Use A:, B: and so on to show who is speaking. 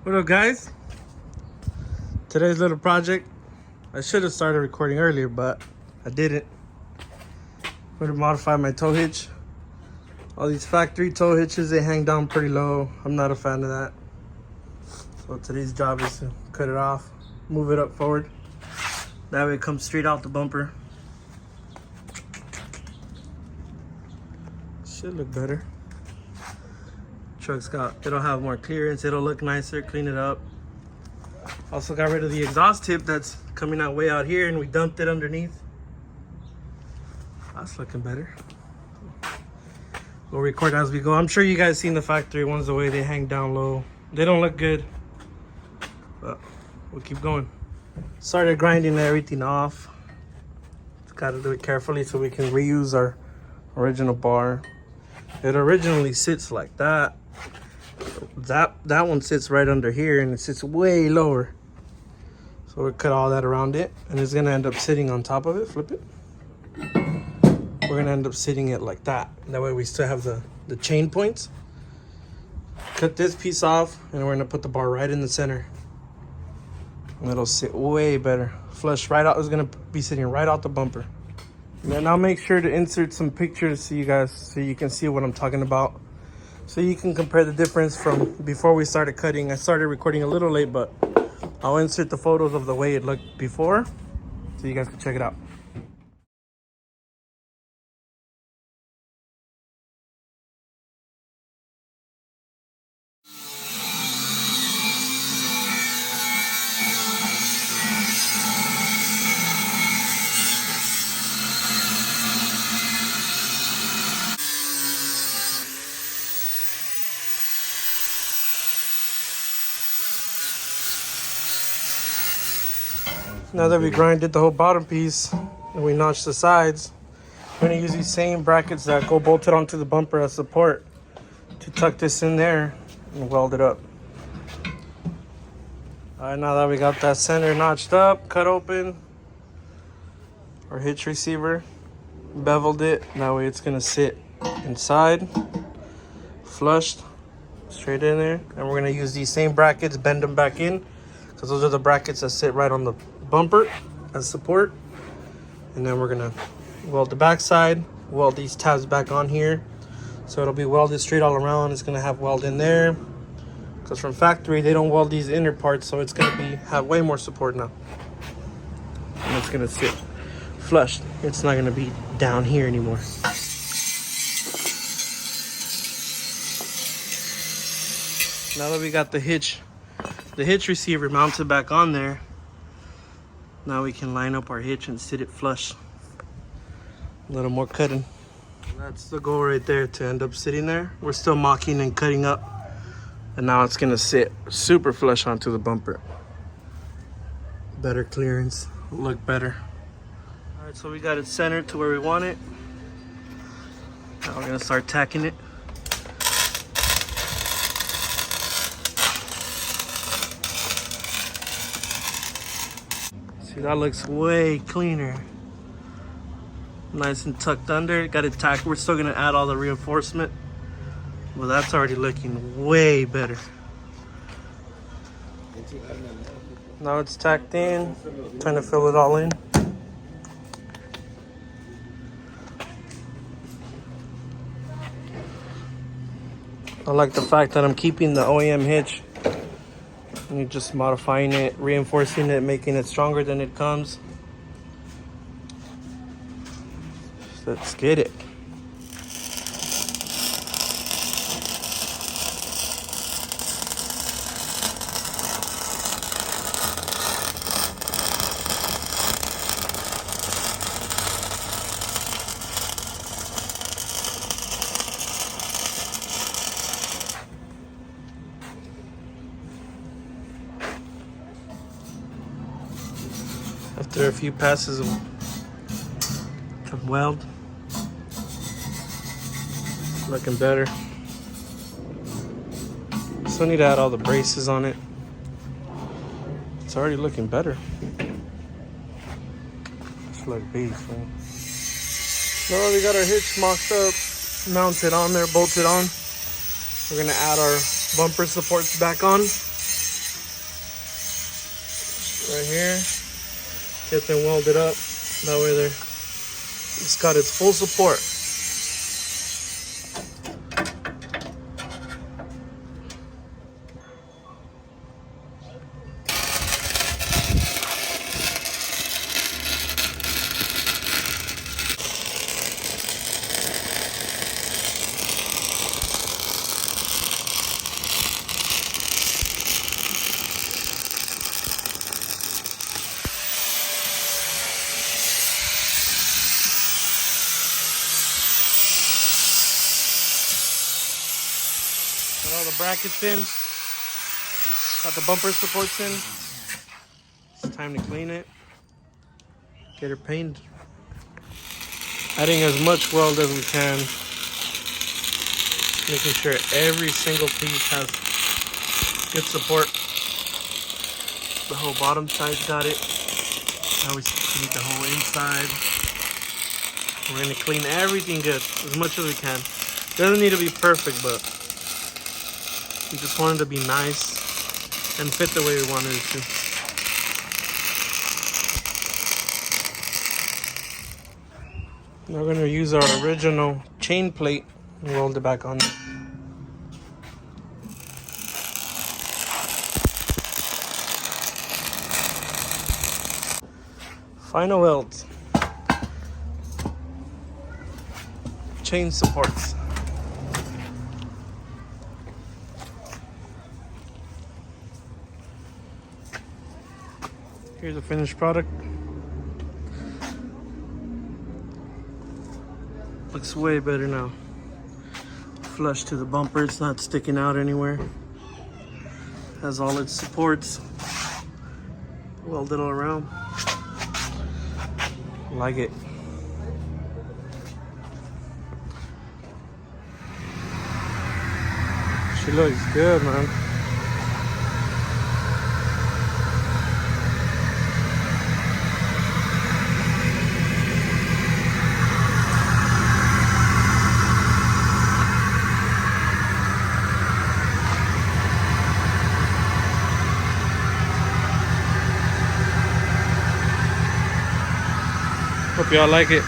A: What up, guys? Today's little project, I should have started recording earlier, but I didn't. I'm going to modify my tow hitch. All these factory tow hitches, they hang down pretty low. I'm not a fan of that. So today's job is to cut it off, move it up forward. That way it comes straight out the bumper. Should look better. It'll have more clearance, it'll look nicer, clean it up. Also got rid of the exhaust tip that's coming out way out here, and we dumped it underneath. That's looking better. We'll record as we go. I'm sure you guys seen the factory ones, the way they hang down low. They don't look good, but we'll keep going. Started grinding everything off. Got to do it carefully so we can reuse our original bar. It originally sits like that. That one sits right under here, and it sits way lower. So we cut all that around it, and it's gonna end up sitting on top of it. Flip it. We're gonna end up sitting it like that. That way we still have the chain points. Cut this piece off, and we're gonna put the bar right in the center. And it'll sit way better. Flush right out. It's gonna be sitting right out the bumper. And then I'll make sure to insert some pictures so you guys, so you can see what I'm talking about. So you can compare the difference from before we started cutting. I started recording a little late, but I'll insert the photos of the way it looked before so you guys can check it out. Now that we grinded the whole bottom piece and we notched the sides, we're gonna use these same brackets that go bolted onto the bumper as support to tuck this in there and weld it up. All right, now that we got that center notched up, cut open our hitch receiver, beveled it, that way it's gonna sit inside, flushed, straight in there. And we're gonna use these same brackets, bend them back in, because those are the brackets that sit right on the bumper as support. And then we're gonna weld the back side, weld these tabs back on here, so it'll be welded straight all around. It's gonna have weld in there, because from factory they don't weld these inner parts, so it's gonna have way more support now. And it's gonna sit flush. It's not gonna be down here anymore. Now that we got the hitch receiver mounted back on there, now we can line up our hitch and sit it flush. A little more cutting. That's the goal right there, to end up sitting there. We're still mocking and cutting up, and now it's gonna sit super flush onto the bumper. Better clearance, look better. All right, so we got it centered to where we want it. Now we're gonna start tacking it. That looks way cleaner. Nice and tucked under. Got it tacked. We're still gonna add all the reinforcement. Well, that's already looking way better. Now it's tacked in. Trying to fill it all in. I like the fact that I'm keeping the OEM hitch. And you're just modifying it, reinforcing it, making it stronger than it comes. Let's get it. After a few passes of weld, looking better. Still need to add all the braces on it. It's already looking better. It's like beef, man. Now we got our hitch mocked up, mounted on there, bolted on. We're gonna add our bumper supports back on. right here. Get them welded up. That way it's got its full support. Got all the brackets in. Got the bumper supports in. It's time to clean it. Get it painted. Adding as much weld as we can. Making sure every single piece has good support. The whole bottom side's got it. Now we need the whole inside. We're gonna clean everything good, as much as we can. Doesn't need to be perfect, but we just want it to be nice and fit the way we wanted it to. Now we're gonna use our original chain plate and weld it back on. Final welds. Chain supports. Here's the finished product. Looks way better now. Flush to the bumper, it's not sticking out anywhere. Has all its supports welded all around. Like it. She looks good, man. Hope y'all like it.